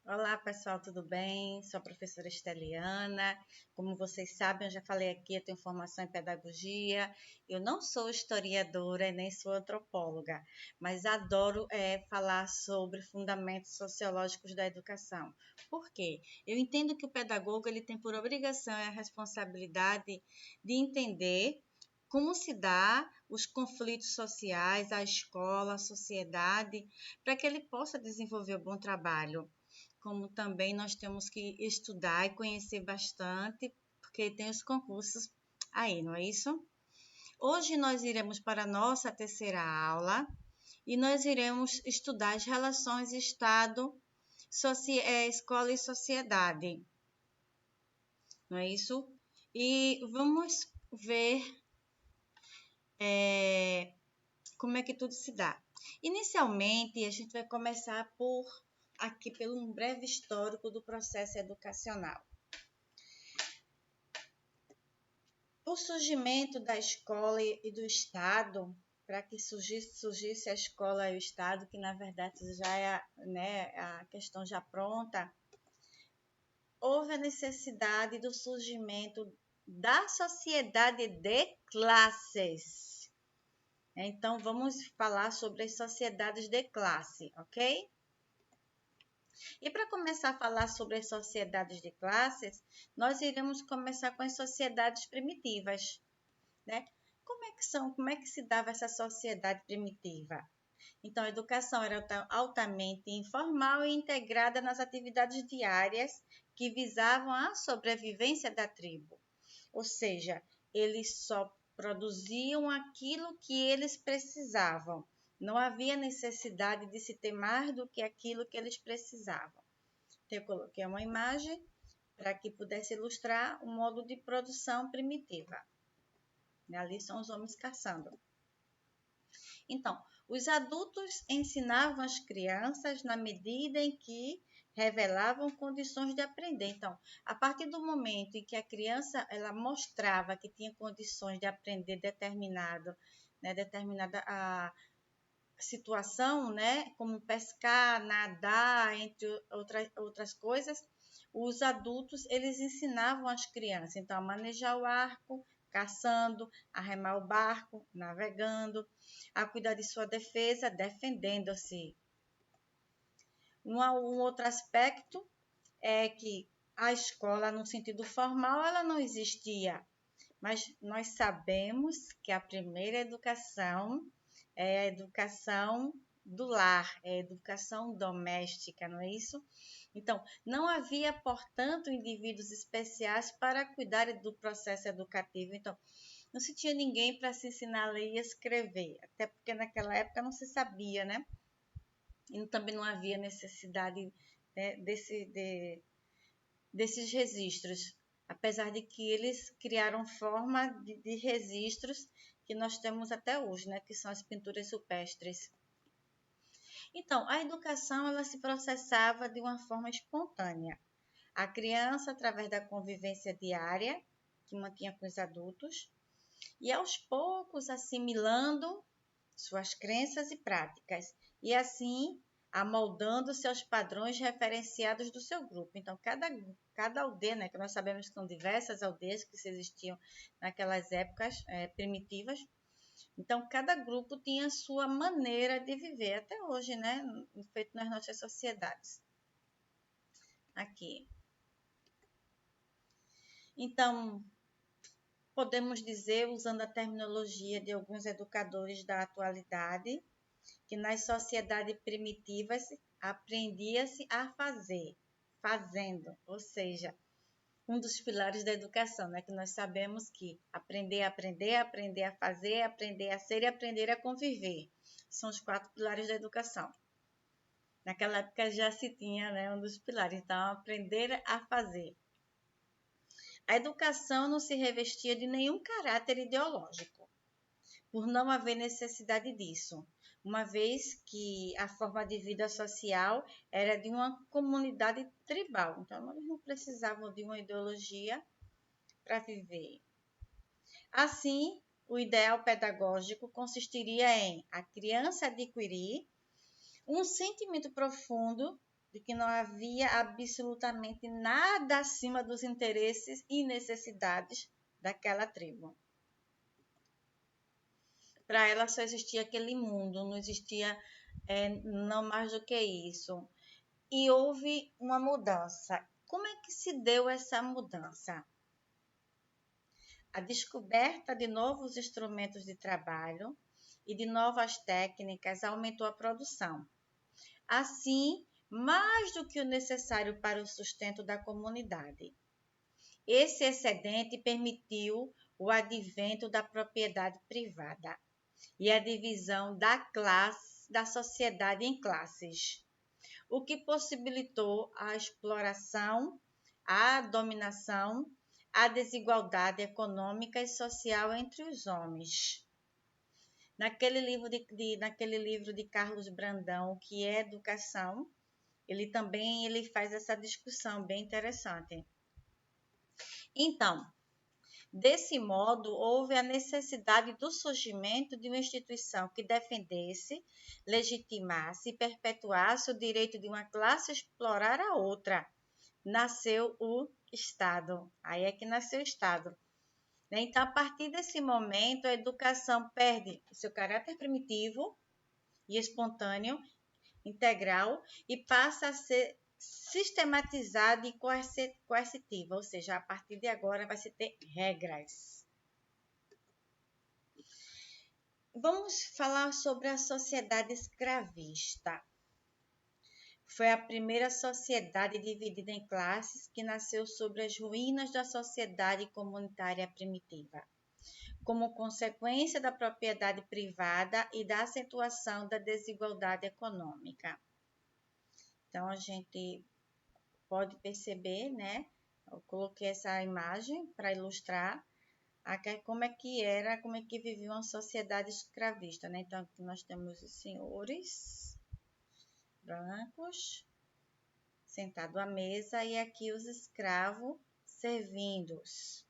Olá, pessoal, tudo bem? Sou a professora Esteliana. Como vocês sabem, eu já falei aqui, eu tenho formação em pedagogia. Eu não sou historiadora e nem sou antropóloga, mas adoro falar sobre fundamentos sociológicos da educação. Por quê? Eu entendo que o pedagogo ele tem por obrigação e a responsabilidade de entender como se dá os conflitos sociais, a escola, a sociedade, para que ele possa desenvolver um bom trabalho, como também nós temos que estudar e conhecer bastante, porque tem os concursos aí, não é isso? Hoje nós iremos para a nossa terceira aula e nós iremos estudar as relações Estado, escola e sociedade, não é isso? E vamos ver como é que tudo se dá. Inicialmente, a gente vai começar pelo um breve histórico do processo educacional. O surgimento da escola e do Estado, para que surgisse a escola e o Estado, que na verdade já é a questão já pronta, houve a necessidade do surgimento da sociedade de classes. Então, vamos falar sobre as sociedades de classe, ok? E para começar a falar sobre as sociedades de classes, nós iremos começar com as sociedades primitivas, né? Como é que se dava essa sociedade primitiva? Então, a educação era altamente informal e integrada nas atividades diárias que visavam a sobrevivência da tribo. Ou seja, eles só produziam aquilo que eles precisavam. Não havia necessidade de se ter mais do que aquilo que eles precisavam. Então, eu coloquei uma imagem para que pudesse ilustrar o modo de produção primitiva. Ali são os homens caçando. Então, os adultos ensinavam as crianças na medida em que revelavam condições de aprender. Então, a partir do momento em que a criança ela mostrava que tinha condições de aprender determinada situação, né, como pescar, nadar, entre outras coisas, os adultos eles ensinavam as crianças, então, a manejar o arco, caçando, a remar o barco, navegando, a cuidar de sua defesa, defendendo-se. Um outro aspecto é que a escola, no sentido formal, ela não existia, mas nós sabemos que a primeira educação é a educação do lar, é a educação doméstica, não é isso? Então, não havia, portanto, indivíduos especiais para cuidar do processo educativo. Então, não se tinha ninguém para se ensinar a ler e escrever, até porque naquela época não se sabia, né? E também não havia necessidade, né, desses registros, apesar de que eles criaram forma de registros que nós temos até hoje, né, que são as pinturas rupestres. Então, a educação ela se processava de uma forma espontânea. A criança, através da convivência diária, que mantinha com os adultos, e aos poucos assimilando suas crenças e práticas, e assim amoldando seus padrões referenciados do seu grupo. Então, cada aldeia, né, que nós sabemos que são diversas aldeias que existiam naquelas épocas primitivas, então cada grupo tinha sua maneira de viver, até hoje, né, feito nas nossas sociedades. Aqui. Então, podemos dizer, usando a terminologia de alguns educadores da atualidade, que nas sociedades primitivas aprendia-se a fazer, fazendo, ou seja, um dos pilares da educação, né? Que nós sabemos que aprender a aprender, aprender a fazer, aprender a ser e aprender a conviver. São os 4 pilares da educação. Naquela época já se tinha, né, um dos pilares, então aprender a fazer. A educação não se revestia de nenhum caráter ideológico, por não haver necessidade disso, uma vez que a forma de vida social era de uma comunidade tribal, então eles não precisavam de uma ideologia para viver. Assim, o ideal pedagógico consistiria em a criança adquirir um sentimento profundo de que não havia absolutamente nada acima dos interesses e necessidades daquela tribo. Para ela só existia aquele mundo, não existia não mais do que isso. E houve uma mudança. Como é que se deu essa mudança? A descoberta de novos instrumentos de trabalho e de novas técnicas aumentou a produção. Assim, mais do que o necessário para o sustento da comunidade. Esse excedente permitiu o advento da propriedade privada e a divisão da sociedade em classes, o que possibilitou a exploração, a dominação, a desigualdade econômica e social entre os homens. Naquele livro de Carlos Brandão, que é Educação, ele faz essa discussão bem interessante. Então, desse modo, houve a necessidade do surgimento de uma instituição que defendesse, legitimasse e perpetuasse o direito de uma classe a explorar a outra. Nasceu o Estado. Aí é que nasceu o Estado. Então, a partir desse momento, a educação perde o seu caráter primitivo e espontâneo, integral, e passa a ser sistematizada e coercitiva, ou seja, a partir de agora vai se ter regras. Vamos falar sobre a sociedade escravista. Foi a primeira sociedade dividida em classes que nasceu sobre as ruínas da sociedade comunitária primitiva, como consequência da propriedade privada e da acentuação da desigualdade econômica. Então, a gente pode perceber, né? Eu coloquei essa imagem para ilustrar como é que vivia uma sociedade escravista, né? Então, aqui nós temos os senhores brancos sentados à mesa e aqui os escravos servindo-os.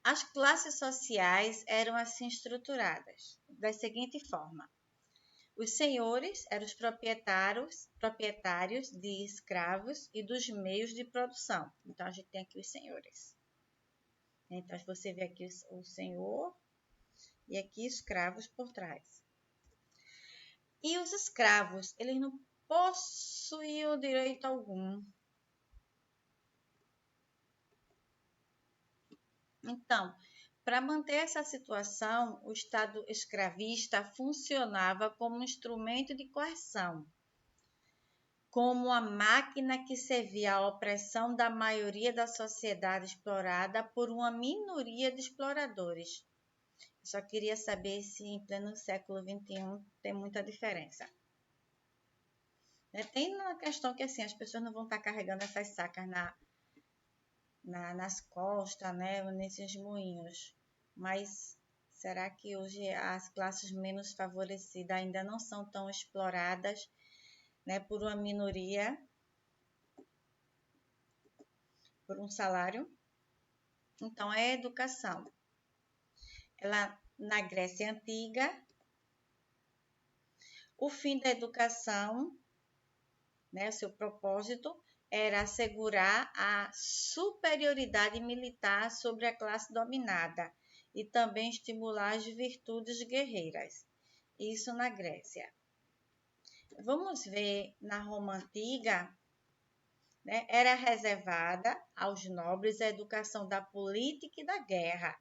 As classes sociais eram assim estruturadas da seguinte forma: os senhores eram os proprietários de escravos e dos meios de produção. Então, a gente tem aqui os senhores. Então, você vê aqui o senhor e aqui escravos por trás. E os escravos, eles não possuíam direito algum. Então, para manter essa situação, o Estado escravista funcionava como um instrumento de coerção, como uma máquina que servia à opressão da maioria da sociedade explorada por uma minoria de exploradores. Eu só queria saber se em pleno século XXI tem muita diferença. Tem uma questão que assim, as pessoas não vão estar carregando essas sacas nas costas, né, nesses moinhos. Mas será que hoje as classes menos favorecidas ainda não são tão exploradas, né, por uma minoria, por um salário? Então, é a educação. Ela, na Grécia Antiga, o fim da educação, né, o seu propósito, era assegurar a superioridade militar sobre a classe dominada e também estimular as virtudes guerreiras. Isso na Grécia. Vamos ver na Roma Antiga, né, era reservada aos nobres a educação da política e da guerra.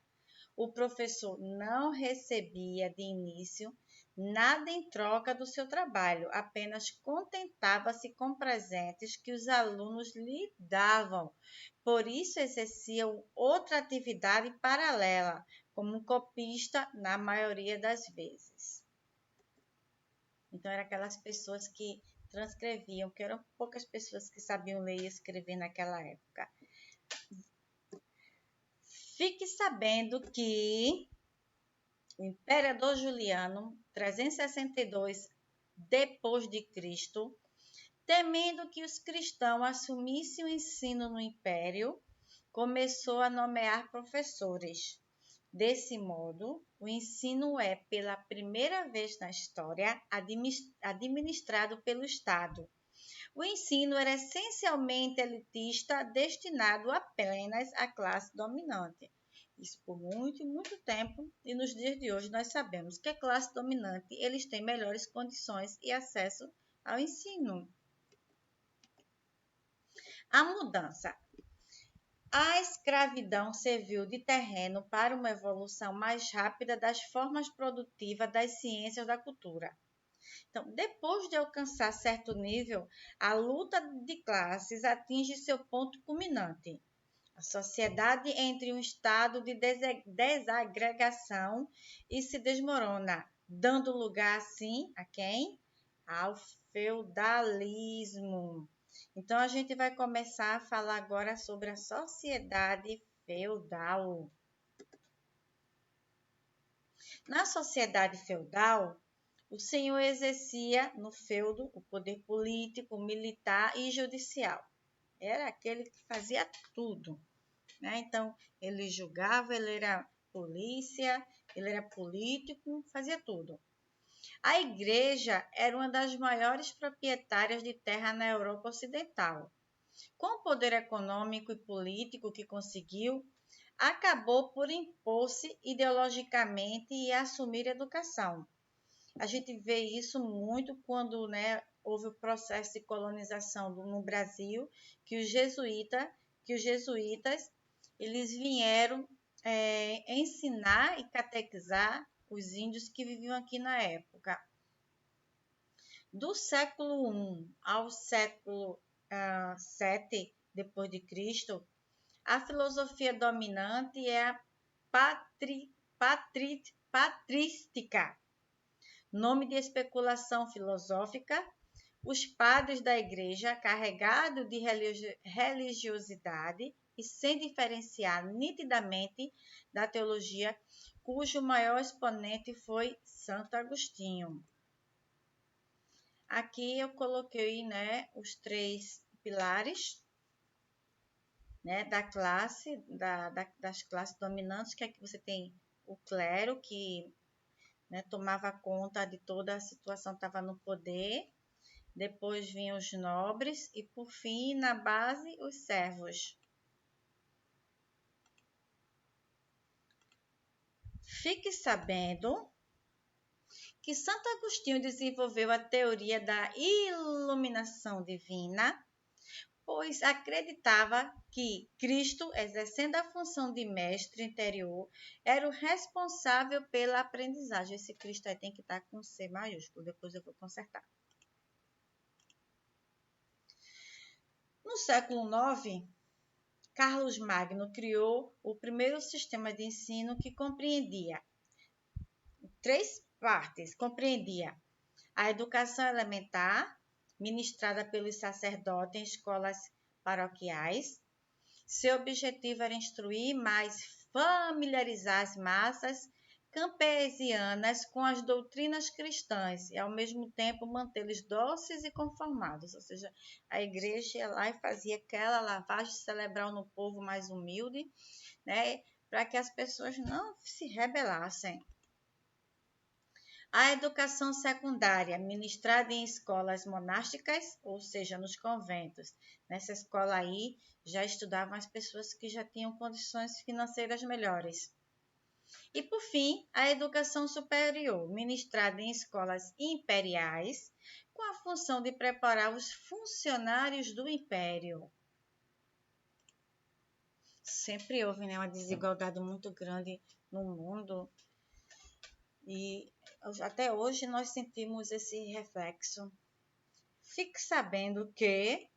O professor não recebia de início nada em troca do seu trabalho, apenas contentava-se com presentes que os alunos lhe davam. Por isso exerciam outra atividade paralela, como um copista na maioria das vezes. Então, eram aquelas pessoas que transcreviam, que eram poucas pessoas que sabiam ler e escrever naquela época. Fique sabendo que o imperador Juliano, 362 depois de Cristo, temendo que os cristãos assumissem o ensino no império, começou a nomear professores. Desse modo, o ensino é, pela primeira vez na história, administrado pelo Estado. O ensino era essencialmente elitista, destinado apenas à classe dominante. Isso por muito, muito tempo, e nos dias de hoje nós sabemos que a classe dominante eles têm melhores condições e acesso ao ensino. A mudança. A escravidão serviu de terreno para uma evolução mais rápida das formas produtivas das ciências da cultura. Então, depois de alcançar certo nível, a luta de classes atinge seu ponto culminante. A sociedade entra em um estado de desagregação e se desmorona, dando lugar, assim, a quem? Ao feudalismo. Então, a gente vai começar a falar agora sobre a sociedade feudal. Na sociedade feudal, o senhor exercia no feudo o poder político, militar e judicial. Era aquele que fazia tudo, né? Então, ele julgava, ele era polícia, ele era político, fazia tudo. A igreja era uma das maiores proprietárias de terra na Europa Ocidental. Com o poder econômico e político que conseguiu, acabou por impor-se ideologicamente e assumir a educação. A gente vê isso muito quando, né, houve o processo de colonização no Brasil, que os jesuítas eles vieram ensinar e catequizar os índios que viviam aqui na época. Do século I ao século VII depois de Cristo, a filosofia dominante é a patrística, nome de especulação filosófica. Os padres da igreja, carregados de religiosidade e sem diferenciar nitidamente da teologia, cujo maior exponente foi Santo Agostinho. Aqui eu coloquei, né, os 3 pilares, né, das classes dominantes, que aqui você tem o clero, que, né, tomava conta de toda a situação, estava no poder. Depois vinham os nobres e, por fim, na base, os servos. Fique sabendo que Santo Agostinho desenvolveu a teoria da iluminação divina, pois acreditava que Cristo, exercendo a função de mestre interior, era o responsável pela aprendizagem. Esse Cristo aí tem que estar com C maiúsculo, depois eu vou consertar. No século IX, Carlos Magno criou o primeiro sistema de ensino que compreendia 3 partes. Compreendia a educação elementar, ministrada pelos sacerdotes em escolas paroquiais. Seu objetivo era instruir, mas familiarizar as massas campesianas com as doutrinas cristãs e, ao mesmo tempo, mantê-los dóceis e conformados. Ou seja, a igreja ia lá e fazia aquela lavagem cerebral no povo mais humilde, né, para que as pessoas não se rebelassem. A educação secundária, ministrada em escolas monásticas, ou seja, nos conventos. Nessa escola aí, já estudavam as pessoas que já tinham condições financeiras melhores. E, por fim, a educação superior, ministrada em escolas imperiais, com a função de preparar os funcionários do império. Sempre houve, né, uma desigualdade muito grande no mundo, e até hoje nós sentimos esse reflexo. Fique sabendo que,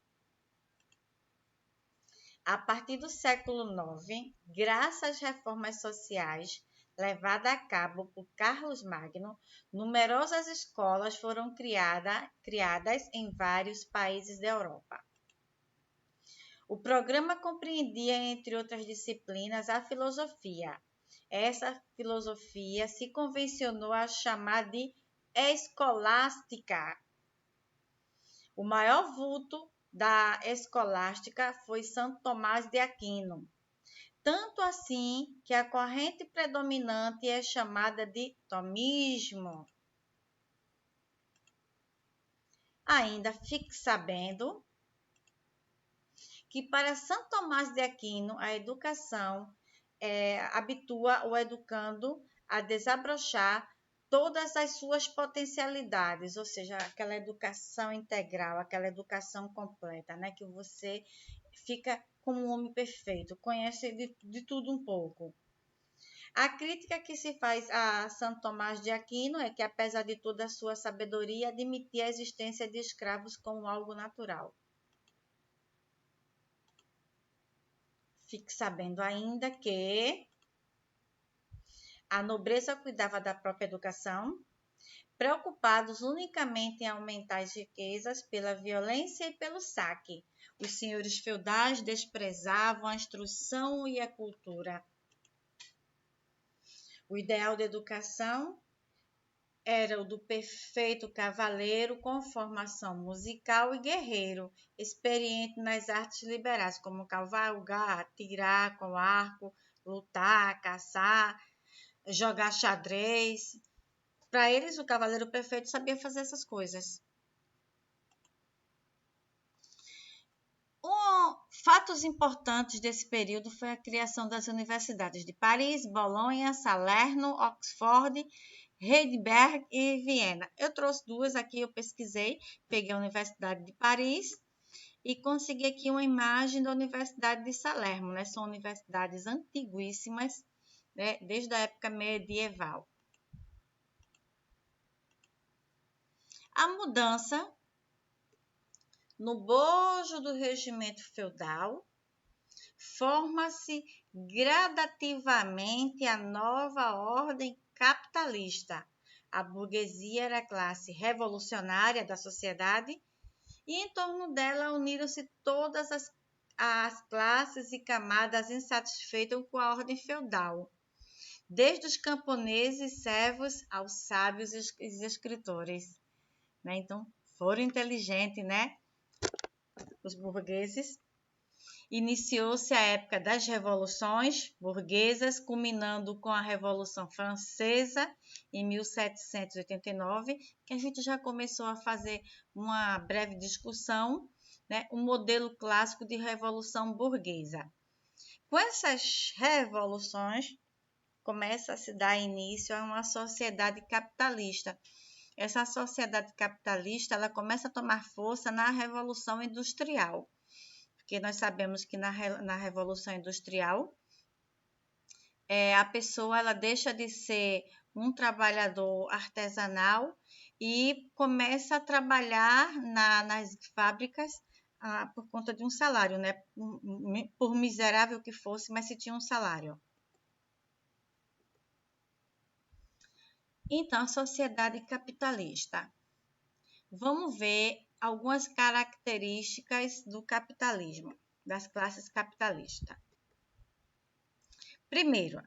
a partir do século IX, graças às reformas sociais levadas a cabo por Carlos Magno, numerosas escolas foram criadas em vários países da Europa. O programa compreendia, entre outras disciplinas, a filosofia. Essa filosofia se convencionou a chamar de escolástica. O maior vulto da escolástica foi Santo Tomás de Aquino. Tanto assim que a corrente predominante é chamada de tomismo. Ainda fique sabendo que para São Tomás de Aquino, a educação habitua o educando a desabrochar todas as suas potencialidades, ou seja, aquela educação integral, aquela educação completa, né? Que você fica como um homem perfeito, conhece de tudo um pouco. A crítica que se faz a Santo Tomás de Aquino é que, apesar de toda a sua sabedoria, admitia a existência de escravos como algo natural. Fique sabendo ainda que a nobreza cuidava da própria educação, preocupados unicamente em aumentar as riquezas pela violência e pelo saque. Os senhores feudais desprezavam a instrução e a cultura. O ideal da educação era o do perfeito cavaleiro com formação musical e guerreiro, experiente nas artes liberais, como cavalgar, tirar com arco, lutar, caçar, jogar xadrez. Para eles, o cavaleiro perfeito sabia fazer essas coisas. Fatos importantes desse período foi a criação das universidades de Paris, Bolonha, Salerno, Oxford, Heidelberg e Viena. Eu trouxe duas aqui, eu pesquisei, peguei a Universidade de Paris e consegui aqui uma imagem da Universidade de Salerno, né? São universidades antiguíssimas, né? Desde a época medieval. A mudança no bojo do regimento feudal forma-se gradativamente a nova ordem capitalista. A burguesia era a classe revolucionária da sociedade e em torno dela uniram-se todas as classes e camadas insatisfeitas com a ordem feudal, desde os camponeses e servos aos sábios e escritores. Né? Então, foram inteligentes, né? Os burgueses. Iniciou-se a época das revoluções burguesas, culminando com a Revolução Francesa em 1789, que a gente já começou a fazer uma breve discussão, né? Um modelo clássico de revolução burguesa. Com essas revoluções, começa a se dar início a uma sociedade capitalista. Essa sociedade capitalista ela começa a tomar força na Revolução Industrial. Porque nós sabemos que na Revolução Industrial, a pessoa ela deixa de ser um trabalhador artesanal e começa a trabalhar nas fábricas por conta de um salário, né? Por miserável que fosse, mas se tinha um salário. Então, a sociedade capitalista. Vamos ver algumas características do capitalismo, das classes capitalistas. Primeiro,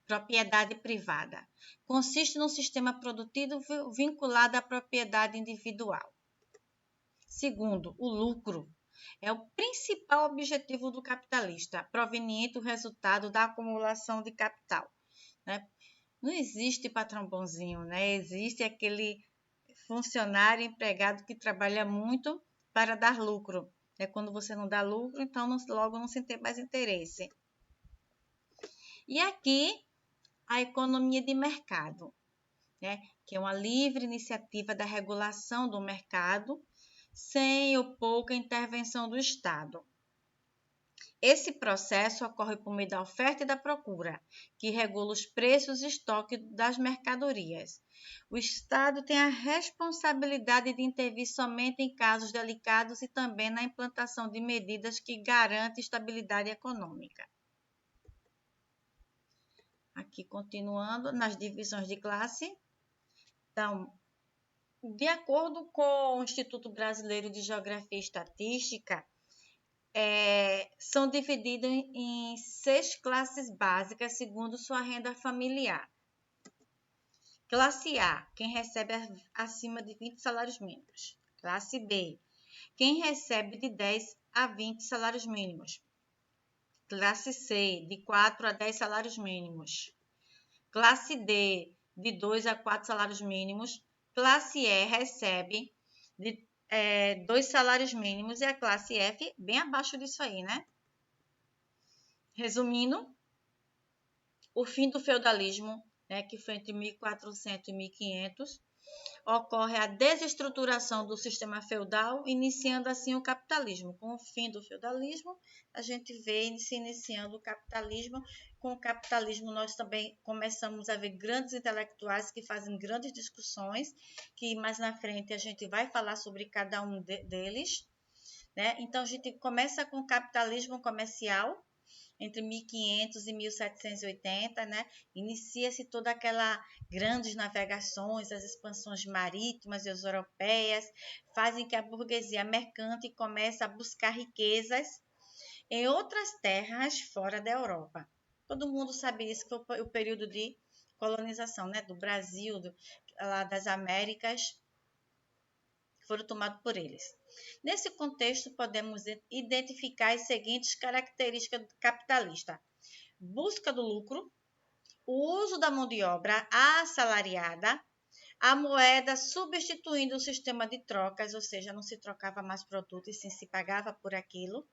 propriedade privada. Consiste num sistema produtivo vinculado à propriedade individual. Segundo, o lucro. É o principal objetivo do capitalista, proveniente do resultado da acumulação de capital. Né? Não existe patrão bonzinho, né? Existe aquele funcionário empregado que trabalha muito para dar lucro. É quando você não dá lucro, então logo não se tem mais interesse. E aqui a economia de mercado, né? Que é uma livre iniciativa da regulação do mercado sem ou pouca intervenção do Estado. Esse processo ocorre por meio da oferta e da procura, que regula os preços e estoque das mercadorias. O Estado tem a responsabilidade de intervir somente em casos delicados e também na implantação de medidas que garantem estabilidade econômica. Aqui, continuando nas divisões de classe. Então, de acordo com o Instituto Brasileiro de Geografia e Estatística, são divididos em 6 classes básicas segundo sua renda familiar. Classe A, quem recebe acima de 20 salários mínimos. Classe B, quem recebe de 10 a 20 salários mínimos. Classe C, de 4 a 10 salários mínimos. Classe D, de 2 a 4 salários mínimos. Classe E recebe de 2 salários mínimos e a classe F bem abaixo disso aí, né? Resumindo, o fim do feudalismo, né, que foi entre 1400 e 1500, ocorre a desestruturação do sistema feudal, iniciando assim o capitalismo. Com o fim do feudalismo, a gente vê se iniciando o capitalismo. Com o capitalismo, nós também começamos a ver grandes intelectuais que fazem grandes discussões, que mais na frente a gente vai falar sobre cada um deles, né? Então, a gente começa com o capitalismo comercial, entre 1500 e 1780, né? Inicia-se toda aquela grandes navegações, as expansões marítimas e as europeias, fazem que a burguesia mercante comece a buscar riquezas em outras terras fora da Europa. Todo mundo sabe isso, que foi o período de colonização, né? Do Brasil, lá das Américas, foram tomados por eles. Nesse contexto, podemos identificar as seguintes características do capitalista: busca do lucro, o uso da mão de obra assalariada, a moeda substituindo o sistema de trocas, ou seja, não se trocava mais produto e sim se pagava por aquilo,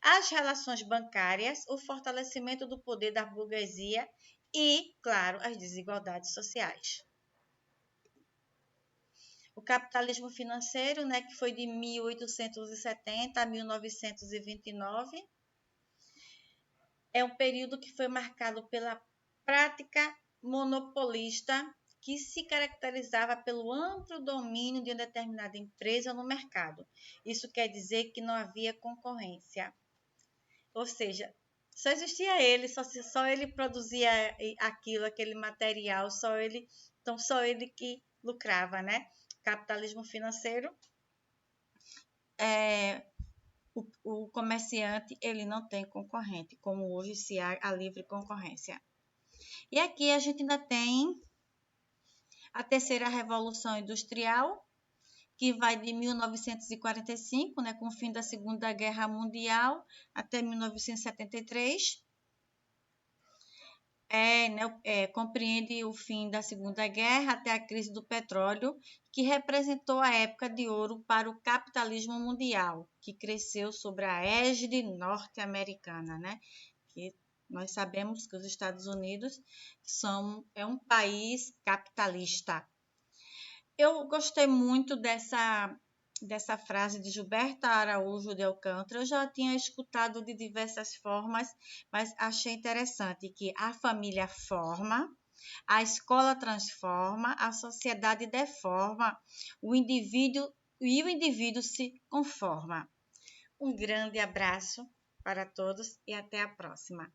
as relações bancárias, o fortalecimento do poder da burguesia e, claro, as desigualdades sociais. O capitalismo financeiro, né, que foi de 1870 a 1929, é um período que foi marcado pela prática monopolista, que se caracterizava pelo amplo domínio de uma determinada empresa no mercado. Isso quer dizer que não havia concorrência. Ou seja, só existia ele, só ele produzia aquilo, aquele material, então só ele que lucrava, né? Capitalismo financeiro, o comerciante ele não tem concorrente, como hoje se há a livre concorrência. E aqui a gente ainda tem a terceira revolução industrial, que vai de 1945, né, com o fim da Segunda Guerra Mundial, até 1973. Compreende o fim da Segunda Guerra até a crise do petróleo, que representou a época de ouro para o capitalismo mundial, que cresceu sobre a égide norte-americana, né? Que nós sabemos que os Estados Unidos é um país capitalista. Eu gostei muito dessa frase de Gilberto Araújo de Alcântara. Eu já tinha escutado de diversas formas, mas achei interessante que a família forma, a escola transforma, a sociedade deforma, o indivíduo se conforma. Um grande abraço para todos e até a próxima.